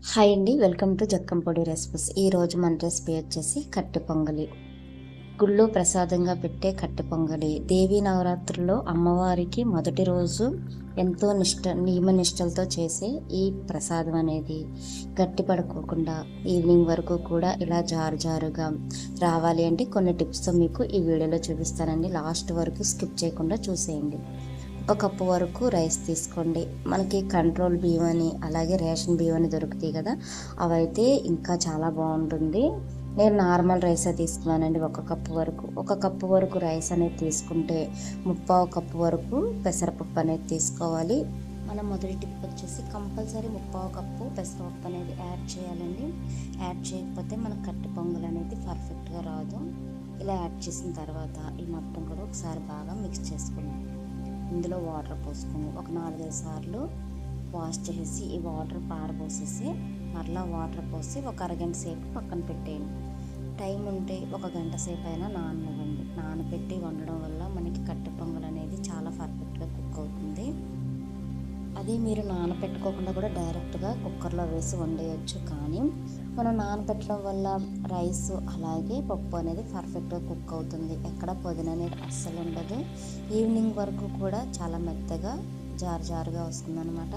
Hi అండి, welcome to జక్కంపొడి recipes. ఈరోజు మన రెసిపీ వచ్చేసి కట్టె పొంగలి. గుళ్ళో ప్రసాదంగా పెట్టే కట్టె పొంగలి దేవీ నవరాత్రుల్లో అమ్మవారికి మొదటి రోజు ఎంతో నియమ నిష్టలతో చేసే ఈ ప్రసాదం అనేది గట్టి పడుకోకుండా ఈవినింగ్ వరకు కూడా ఇలా జారుగా రావాలి అంటే కొన్ని టిప్స్తో మీకు ఈ వీడియోలో చూపిస్తానండి. లాస్ట్ వరకు స్కిప్ చేయకుండా చూసేయండి. ఒక కప్పు వరకు రైస్ తీసుకోండి. మనకి కంట్రోల్ బియ్యం అని అలాగే రేషన్ బియ్యం అని దొరుకుతాయి కదా, అవైతే ఇంకా చాలా బాగుంటుంది. నేను నార్మల్ రైసే తీసుకున్నానండి. ఒక కప్పు వరకు రైస్ అనేది తీసుకుంటే 3/4 కప్పు వరకు పెసరపప్పు అనేది తీసుకోవాలి. మన మొదటి టిప్ వచ్చేసి కంపల్సరీ 3/4 కప్పు పెసరపప్పు అనేది యాడ్ చేయాలండి. యాడ్ చేయకపోతే మనకు కట్టె పొంగల్ అనేది పర్ఫెక్ట్గా రాదు. ఇలా యాడ్ చేసిన తర్వాత ఈ మొత్తం కూడా ఒకసారి బాగా మిక్స్ చేసుకున్నాం. ఇందులో వాటర్ పోసుకొని ఒక 4-5 సార్లు వాష్ చేసి ఈ వాటర్ పారబోసేసి మరలా వాటర్ పోసి ఒక అరగంట సేపు పక్కన పెట్టేయండి. టైం ఉంటే ఒక గంట సేపు అయినా నాననివ్వండి. నానబెట్టి వండడం వల్ల మనకి కట్టె పొంగల్ అనేది చాలా పర్ఫెక్ట్గా కుక్ అవుతుంది. అదే మీరు నానబెట్టుకోకుండా కూడా డైరెక్ట్గా కుక్కర్లో వేసి వండేయచ్చు. కానీ మనం నానబెట్టడం వల్ల రైస్ అలాగే పప్పు అనేది పర్ఫెక్ట్గా కుక్ అవుతుంది. ఎక్కడ పొదిన అనేది అస్సలు ఉండదు. ఈవినింగ్ వరకు కూడా చాలా మెత్తగా జారుగా వస్తుందన్నమాట.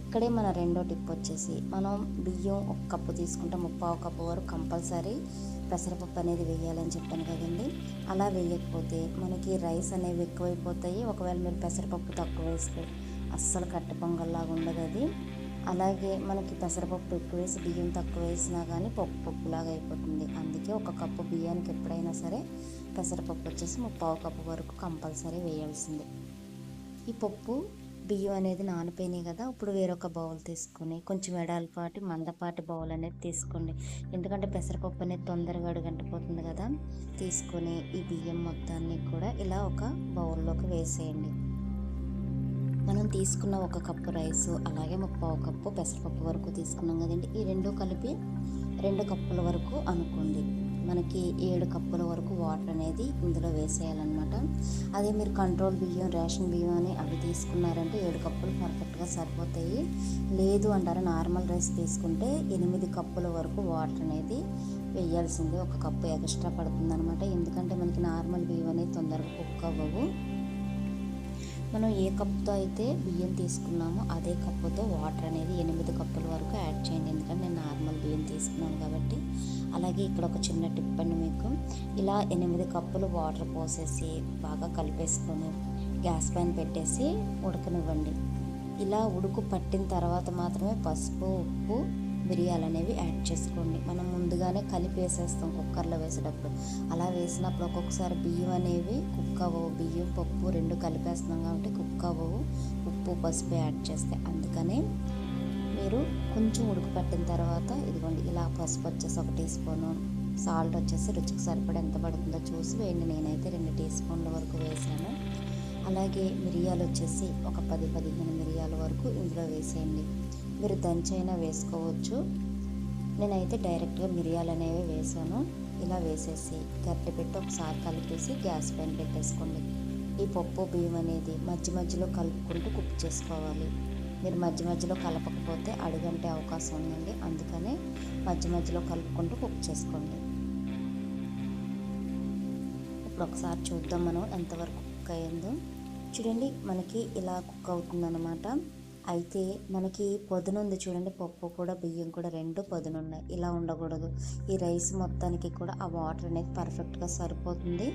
ఇక్కడే మన రెండో టిప్ వచ్చేసి మనం బియ్యం 1 కప్పు తీసుకుంటే 3/4 కప్పు వరకు కంపల్సరీ పెసరపప్పు అనేది వేయాలని చెప్పాను కదండి. అలా వేయకపోతే మనకి రైస్ అనేవి ఎక్కువైపోతాయి. ఒకవేళ మీరు పెసరపప్పు తక్కువ వేస్తే అస్సలు కట్టె పొంగల్లాగా ఉండదు అది. అలాగే మనకి పెసరపప్పు ఎక్కువ వేసి బియ్యం తక్కువ వేసినా కానీ పప్పులాగా అయిపోతుంది. అందుకే 1 కప్పు బియ్యానికి ఎప్పుడైనా సరే పెసరపప్పు వచ్చేసి 3/4 కప్పు వరకు కంపల్సరీ వేయాల్సిందే. ఈ పప్పు బియ్యం అనేది నానిపోయినాయి కదా, ఇప్పుడు వేరొక బౌల్ తీసుకొని కొంచెం వెడల్పాటి మందపాటి బౌల్ అనేది తీసుకోండి. ఎందుకంటే పెసరపప్పు అనేది తొందరగా అడుగంటిపోతుంది కదా. తీసుకొని ఈ బియ్యం మొత్తాన్ని కూడా ఇలా ఒక బౌల్లోకి వేసేయండి. మనం తీసుకున్న 1 కప్పు రైస్ అలాగే 3/4 కప్పు పెసరపప్పు వరకు తీసుకున్నాం కదండి. ఈ రెండు కలిపి 2 కప్పుల వరకు అనుకోండి. మనకి 7 కప్పుల వరకు వాటర్ అనేది ఇందులో వేసేయాలన్నమాట. అదే మీరు కంట్రోల్ బియ్యం రేషన్ బియ్యం అని అవి తీసుకున్నారంటే 7 కప్పులు పర్ఫెక్ట్గా సరిపోతాయి. లేదు అంటారా నార్మల్ రైస్ తీసుకుంటే 8 కప్పుల వరకు వాటర్ అనేది వేయాల్సిందే. 1 కప్పు ఎక్స్ట్రా పడుతుంది అనమాట. ఎందుకంటే మనకి నార్మల్ బియ్యం అనేది తొందరగా కుక్ అవ్వవు. మనం ఏ కప్పుతో అయితే బియ్యం తీసుకున్నామో అదే కప్పుతో వాటర్ అనేది 8 కప్పుల వరకు యాడ్ చేయండి. ఎందుకంటే నేను నార్మల్ బియ్యం తీసుకున్నాను కాబట్టి. అలాగే ఇక్కడ ఒక చిన్న టిప్ అండి మీకు. ఇలా 8 కప్పులు వాటర్ పోసేసి బాగా కలిపేసుకొని గ్యాస్ పైన పెట్టేసి ఉడకనివ్వండి. ఇలా ఉడుకు పట్టిన తర్వాత మాత్రమే పసుపు, ఉప్పు, మిరియాలు అనేవి యాడ్ చేసుకోండి. మనం ముందుగానే కలిపి వేసేస్తాం కుక్కర్లో వేసేటప్పుడు. అలా వేసినప్పుడు ఒక్కొక్కసారి బియ్యం అనేవి కుక్ అవ్వవు. బియ్యం పప్పు రెండు కలిపేస్తున్నాం కాబట్టి కుక్ అవ్వవు, ఉప్పు పసుపు యాడ్ చేస్తే. అందుకనే మీరు కొంచెం ఉడుకు పట్టిన తర్వాత ఇదిగోండి ఇలా పసుపు వచ్చేసి 1 టీ స్పూను, సాల్ట్ వచ్చేసి రుచికి సరిపడా ఎంత పడుతుందో చూసి వేయండి. నేనైతే 2 టీ స్పూన్ల వరకు వేసాను. అలాగే మిరియాలు వచ్చేసి ఒక 10-15 మిరియాల వరకు ఇందులో వేసేయండి. మీరు దంచైనా వేసుకోవచ్చు. నేనైతే డైరెక్ట్గా మిరియాలు అనేవి వేసాను. ఇలా వేసేసి గట్టి పెట్టి ఒకసారి కలిపేసి గ్యాస్ పైన పెట్టేసుకోండి. ఈ పప్పు బియ్యం అనేది మధ్యలో కలుపుకుంటూ కుక్ చేసుకోవాలి. మీరు మధ్యలో కలపకపోతే అడుగంటే అవకాశం ఉందండి. అందుకనే మధ్యలో కలుపుకుంటూ కుక్ చేసుకోండి. ఇప్పుడు ఒకసారి చూద్దాం మనం ఎంతవరకు కుక్ అయ్యిందో. చూడండి మనకి ఇలా కుక్ అవుతుందన్నమాట. అయితే మనకి పొదునుంది చూడండి, పప్పు కూడా బియ్యం కూడా 2 పొదునున్నాయి. ఇలా ఉండకూడదు. ఈ రైస్ మొత్తానికి కూడా ఆ వాటర్ అనేది పర్ఫెక్ట్గా సరిపోతుంది.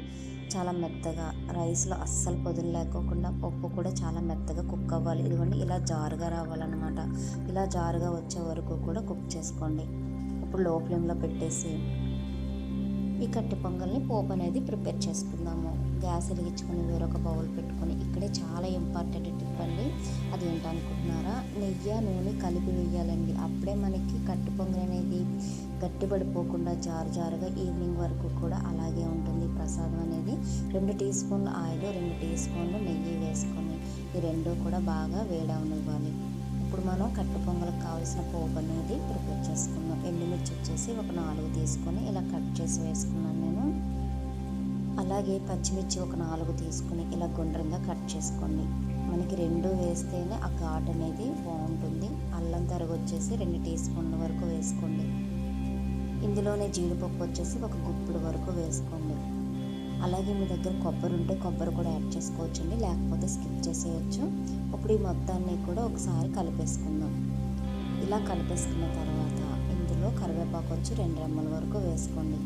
చాలా మెత్తగా రైస్లో అస్సలు పొదును లేకోకుండా పప్పు కూడా చాలా మెత్తగా కుక్ అవ్వాలి. ఇదిగోండి ఇలా జారుగా రావాలన్నమాట. ఇలా జారుగా వచ్చే వరకు కూడా కుక్ చేసుకోండి. ఇప్పుడు లో ఫ్లేమ్లో పెట్టేసి ఈ కట్టె పొంగల్ని పోపు అనేది ప్రిపేర్ చేసుకుందాము. గ్యాస్ వెలిగించుకొని వేరొక బౌల్ పెట్టుకొని ఇక్కడే చాలా ఇంపార్టెంట్ టిప్ అండి. అది ఏంటనుకుంటున్నారా, నెయ్యి నూనె కలిపి వేయాలండి. అప్పుడే మనకి కట్టె పొంగల్ అనేది గట్టిపడిపోకుండా జారుగా ఈవినింగ్ వరకు కూడా అలాగే ఉంటుంది ప్రసాదం అనేది. 2 టీ స్పూన్ల ఆయిల్ 2 టీ స్పూన్లు నెయ్యి వేసుకొని ఈ 2 కూడా బాగా వేడవనివ్వాలి. ఇప్పుడు మనం కట్టె పొంగలకు కావాల్సిన పోపు అనేది ప్రిపేర్ చేసుకుందాం. ఎండుమిర్చి వచ్చేసి ఒక 4 తీసుకొని ఇలా కట్ చేసి వేసుకున్నాను నేను. అలాగే పచ్చిమిర్చి ఒక 4 తీసుకుని ఇలా గుండ్రంగా కట్ చేసుకోండి. మనకి 2 వేస్తేనే ఆ ఘాట్ అనేది బాగుంటుంది. అల్లం తరుగు వచ్చేసి 2 టీ స్పూన్ల వరకు వేసుకోండి. ఇందులోనే జీడిపప్పు వచ్చేసి ఒక గుప్పెడు వరకు వేసుకోండి. అలాగే మీ దగ్గర కొబ్బరి ఉంటే కొబ్బరి కూడా యాడ్ చేసుకోవచ్చండి, లేకపోతే స్కిప్ చేసేయచ్చు. ఇప్పుడు ఈ మొత్తాన్ని కూడా ఒకసారి కలిపేసుకుందాం. ఇలా కలిపేసుకున్న తర్వాత ఇందులో కరివేపాకు వచ్చి 2 రెమ్మల వరకు వేసుకోండి.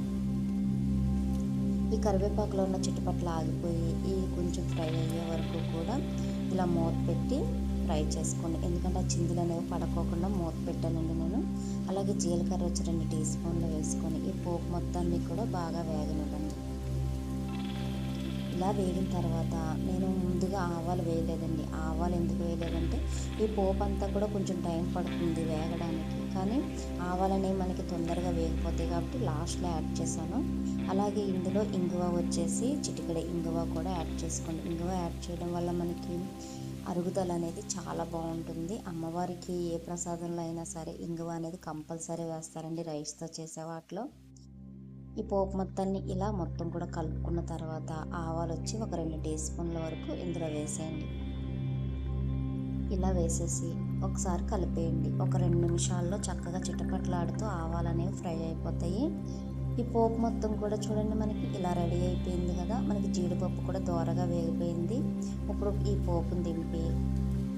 ఈ కరివేపాకులో ఉన్న చిట్టుపట్లు ఆగిపోయి ఈ కొంచెం ఫ్రై అయ్యే వరకు కూడా ఇలా మూత పెట్టి ఫ్రై చేసుకోండి. ఎందుకంటే ఆ చిందులు అనేవి పడకోకుండా మూత పెట్టానండి నేను. అలాగే జీలకర్ర వచ్చి 2 టీ స్పూన్లు వేసుకొని ఈ పోపు మొత్తాన్ని కూడా బాగా వేగనివ్వండి. ఇలా వేగిన తర్వాత నేను ముందుగా ఆవాలు వేయలేదండి. ఆవాలు ఎందుకు వేయలేదంటే ఈ పోపు అంతా కూడా కొంచెం టైం పడుతుంది వేగడానికి, కానీ ఆవాలనేవి మనకి తొందరగా వేగిపోతాయి కాబట్టి లాస్ట్లో యాడ్ చేశాను. అలాగే ఇందులో ఇంగువ వచ్చేసి చిటికెడ ఇంగువ కూడా యాడ్ చేసుకోండి. ఇంగువ యాడ్ చేయడం వల్ల మనకి అరుగుదల అనేది చాలా బాగుంటుంది. అమ్మవారికి ఏ ప్రసాదంలో అయినా సరే ఇంగువ అనేది కంపల్సరీ వేస్తారండి, రైస్తో చేసే వాటిలో. ఈ పోపు మొత్తాన్ని ఇలా మొత్తం కూడా కలుపుకున్న తర్వాత ఆవాలు వచ్చి ఒక 2 టీ స్పూన్ల వరకు ఇందులో వేసేయండి. ఇలా వేసేసి ఒకసారి కలిపేయండి. ఒక 2 నిమిషాల్లో చక్కగా చిటపట్లాడుతూ ఆవాలు అనేవి ఫ్రై అయిపోతాయి. ఈ పోపు మొత్తం కూడా చూడండి మనకి ఇలా రెడీ అయిపోయింది కదా. మనకి జీడిపప్పు కూడా దోరగా వేగిపోయింది. ఇప్పుడు ఈ పోపుని దింపి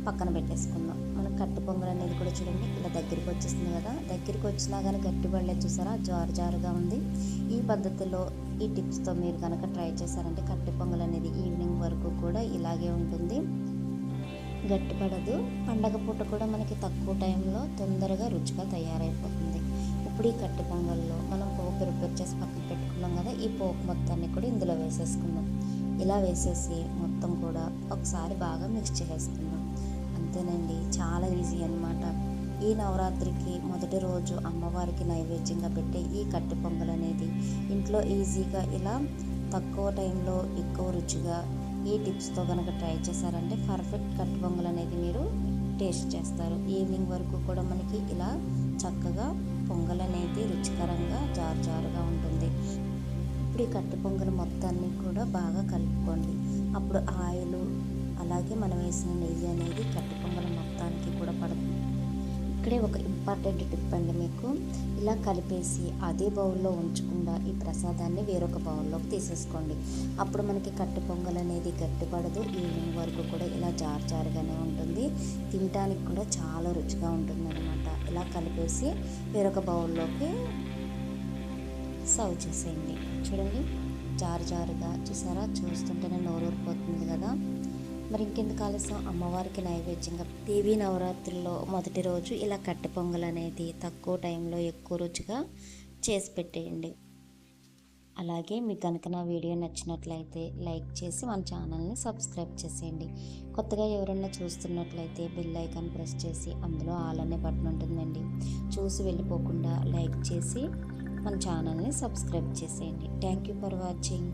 పక్కన పెట్టేసుకుందాం. మనకు కట్టి పొంగల్ అనేది కూడా చూడండి ఇలా దగ్గరికి వచ్చేస్తుంది కదా. దగ్గరికి వచ్చినా కానీ గట్టి పడలేదు, చూసారా, జారు జారుగా ఉంది. ఈ పద్ధతిలో ఈ టిప్స్తో మీరు కనుక ట్రై చేశారంటే కట్టి పొంగల్ అనేది ఈవినింగ్ వరకు కూడా ఇలాగే ఉంటుంది, గట్టిపడదు. పండగ పూట కూడా మనకి తక్కువ టైంలో తొందరగా రుచిగా తయారైపోతుంది. ఇప్పుడు ఈ కట్టి పొంగల్లో మనం పోపు ప్రిపేర్ చేసి పక్కన పెట్టుకున్నాం కదా, ఈ పోపు మొత్తాన్ని కూడా ఇందులో వేసేసుకుందాం. ఇలా వేసేసి మొత్తం కూడా ఒకసారి బాగా మిక్స్ చేసేసుకుందాం. అంతేనండి, చాలా ఈజీ అన్నమాట. ఈ నవరాత్రికి మొదటి రోజు అమ్మవారికి నైవేద్యంగా పెట్టే ఈ కట్టి పొంగల్ అనేది ఇంట్లో ఈజీగా ఇలా తక్కువ టైంలో ఎక్కువ రుచిగా ఈ టిప్స్తో కనుక ట్రై చేశారంటే పర్ఫెక్ట్ కట్టి పొంగల్ అనేది మీరు టేస్ట్ చేస్తారు. ఈవినింగ్ వరకు కూడా మనకి ఇలా చక్కగా పొంగల్ అనేది రుచికరంగా జారుగా ఉంటుంది. ఇప్పుడు ఈ కట్టి పొంగల్ మొత్తాన్ని కూడా బాగా కలుపుకోండి. అప్పుడు ఆయిల్ అలాగే మనం వేసిన నెయ్యి అనేది కట్టి పొంగల్ మొత్తానికి కూడా పడుతుంది. ఇక్కడే ఒక ఇంపార్టెంట్ టిప్ అండి మీకు, ఇలా కలిపేసి అదే బౌల్లో ఉంచకుండా ఈ ప్రసాదాన్ని వేరొక బౌల్లోకి తీసేసుకోండి. అప్పుడు మనకి కట్టి పొంగల్ అనేది గట్టిపడదు. ఈవినింగ్ వరకు కూడా ఇలా జారుగానే ఉంటుంది, తినడానికి కూడా చాలా రుచిగా ఉంటుంది అనమాట. ఇలా కలిపేసి వేరొక బౌల్లోకి సర్వ్ చేసేయండి. చూడండి జారుగా, చూసారా, చూస్తుంటేనే నోరూరిపోతుంది కదా. మరి ఇంకెందుకు ఆలస్యం, అమ్మవారికి నైవేద్యంగా దేవీ నవరాత్రుల్లో మొదటి రోజు ఇలా కట్టి పొంగల్ అనేది తక్కువ టైంలో ఎక్కువ రుచిగా చేసి పెట్టేయండి. అలాగే మీకు కనుక నా వీడియో నచ్చినట్లయితే లైక్ చేసి మన ఛానల్ని సబ్స్క్రైబ్ చేసేయండి. కొత్తగా ఎవరైనా చూస్తున్నట్లయితే బెల్ ఐకాన్ ప్రెస్ చేసి అందులో ఆల్ అనే బటన్ ఉంటుందండి, చూసి వెళ్ళిపోకుండా లైక్ చేసి మన ఛానల్ని సబ్స్క్రైబ్ చేసేయండి. Thank you for watching.